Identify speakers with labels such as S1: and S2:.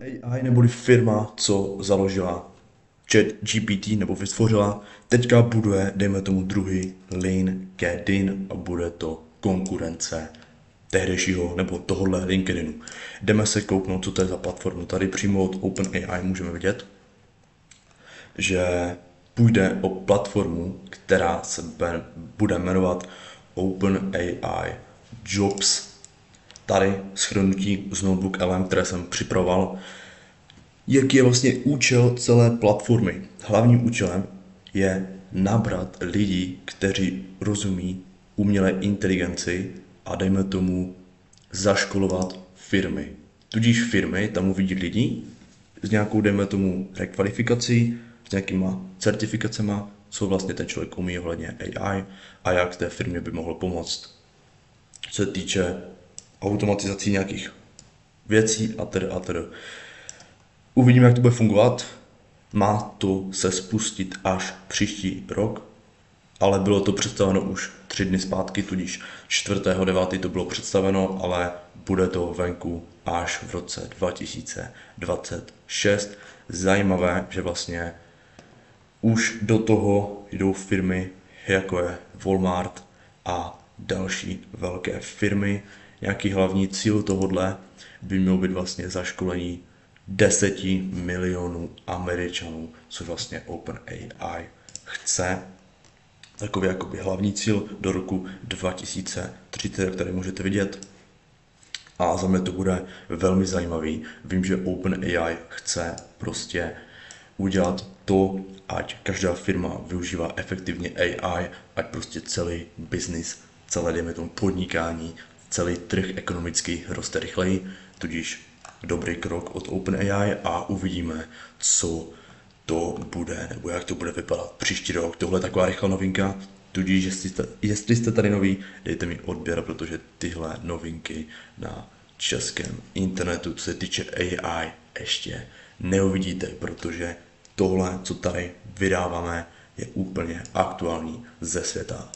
S1: AI neboli firma, co založila ChatGPT nebo vytvořila, teďka buduje, dejme tomu druhý LinkedIn a bude to konkurence tehdejšího nebo tohohle LinkedInu. Jdeme se kouknout, co to je za platformu. Tady přímo od OpenAI můžeme vidět, že půjde o platformu, která se bude jmenovat OpenAI Jobs. Tady shrnutí z Notebook LM, které jsem připravoval. Jaký je vlastně účel celé platformy? Hlavním účelem je nabrat lidi, kteří rozumí umělé inteligenci a dejme tomu zaškolovat firmy. Tudíž firmy tam uvidí lidi s nějakou, dejme tomu, rekvalifikací, s nějakýma certifikacema, co vlastně ten člověk umí ohledně AI a jak té firmě by mohl pomoct. Co se týče automatizací nějakých věcí a tedy. Uvidíme, jak to bude fungovat. Má to se spustit až příští rok, ale bylo to představeno už 3 dny zpátky, tudíž 4.9. to bylo představeno, ale bude to venku až v roce 2026. Zajímavé, že vlastně už do toho jdou firmy, jako je Walmart a další velké firmy. Nějaký hlavní cíl tohodle by měl být vlastně zaškolení 10 milionů Američanů, což vlastně OpenAI chce. Takový jakoby hlavní cíl do roku 2030, který můžete vidět. A za mě to bude velmi zajímavý. Vím, že OpenAI chce prostě udělat to, ať každá firma využívá efektivně AI, ať prostě celý biznis, celé, dejme tomu, podnikání, celý trh ekonomický roste rychleji, tudíž dobrý krok od OpenAI a uvidíme, co to bude, nebo jak to bude vypadat příští rok. Tohle je taková rychlá novinka, tudíž jestli jste tady noví, dejte mi odběr, protože tyhle novinky na českém internetu, co se týče AI, ještě neuvidíte, protože tohle, co tady vydáváme, je úplně aktuální ze světa